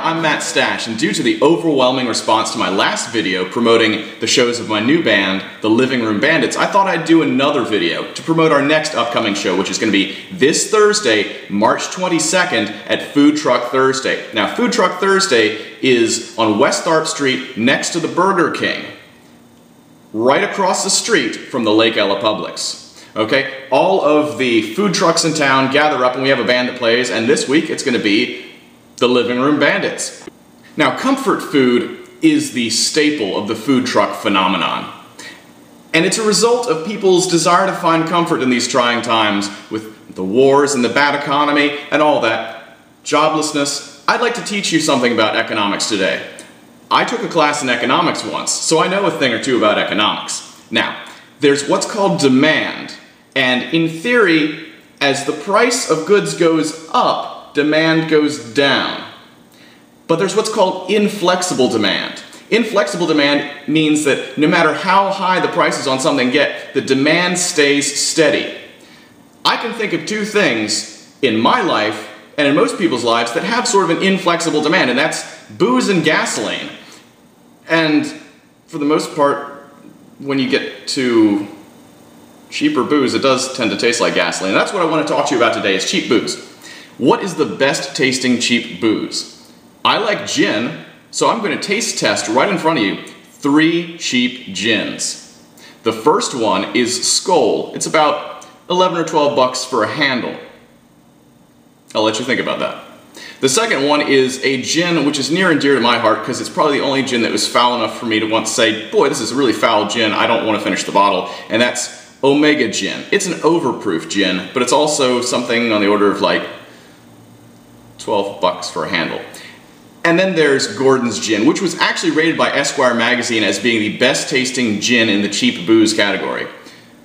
I'm Matt Stache, and due to the overwhelming response to my last video promoting the shows of my new band, the Living Room Bandits, I thought I'd do another video to promote our next upcoming show, which is going to be this Thursday, March 22nd at Food Truck Thursday. Now, Food Truck Thursday is on West Tharp Street next to the Burger King, right across the street from the Lake Ella Publix. Okay, all of the food trucks in town gather up and we have a band that plays, and this week it's going to be the Living Room Bandits. Now, comfort food is the staple of the food truck phenomenon. And it's a result of people's desire to find comfort in these trying times with the wars and the bad economy and all that. Joblessness. I'd like to teach you something about economics today. I took a class in economics once, so I know a thing or two about economics. Now, there's what's called demand. And in theory, as the price of goods goes up, demand goes down. But there's what's called inflexible demand. Inflexible demand means that no matter how high the prices on something get, the demand stays steady. I can think of two things in my life and in most people's lives that have sort of an inflexible demand, and that's booze and gasoline. And for the most part, when you get to cheaper booze, it does tend to taste like gasoline. And that's what I want to talk to you about today, is cheap booze. What is the best tasting cheap booze? I like gin, so I'm going to taste test right in front of you 3 cheap gins. The first one is Skoal. It's about 11 or 12 bucks for a handle. I'll let you think about that. The second one is a gin which is near and dear to my heart because it's probably the only gin that was foul enough for me to want to say, boy, this is a really foul gin, I don't want to finish the bottle, and that's Omega Gin. It's an overproof gin, but it's also something on the order of like 12 bucks for a handle. And then there's Gordon's Gin, which was actually rated by Esquire magazine as being the best tasting gin in the cheap booze category.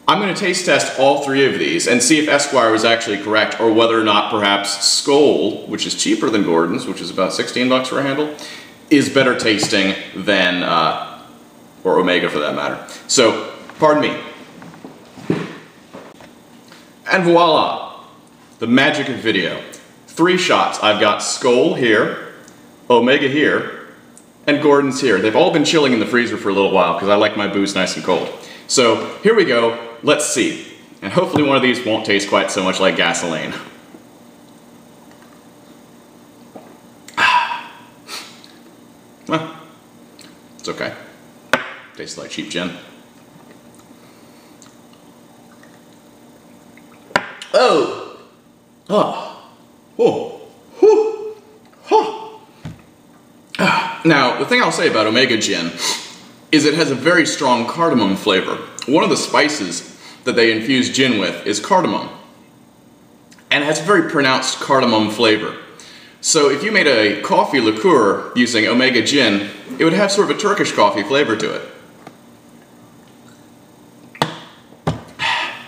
I'm going to taste test all 3 of these and see if Esquire was actually correct, or whether or not perhaps Skoal, which is cheaper than Gordon's, which is about 16 bucks for a handle, is better tasting than, or Omega for that matter. So, pardon me. And voila, the magic of video. 3 shots. I've got Skoal here, Omega here, and Gordon's here. They've all been chilling in the freezer for a little while because I like my booze nice and cold. So here we go, let's see. And hopefully one of these won't taste quite so much like gasoline. Well, it's okay. Tastes like cheap gin. Oh! Oh! Oh! Whew! Huh! Now, the thing I'll say about Omega Gin is it has a very strong cardamom flavor. One of the spices that they infuse gin with is cardamom. And it has a very pronounced cardamom flavor. So if you made a coffee liqueur using Omega Gin, it would have sort of a Turkish coffee flavor to it.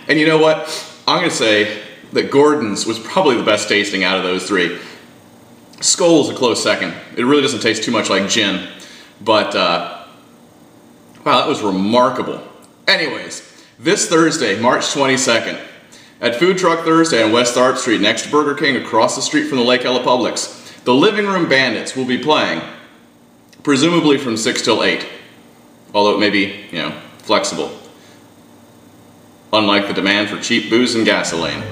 And you know what? I'm going to say that Gordon's was probably the best tasting out of those 3. Skoal is a close second. It really doesn't taste too much like gin, but wow, that was remarkable. Anyways, this Thursday, March 22nd, at Food Truck Thursday on West Tharp Street next to Burger King across the street from the Lake Ella Publix, the Living Room Bandits will be playing, presumably from 6 till 8, although it may be, you know, flexible. Unlike the demand for cheap booze and gasoline.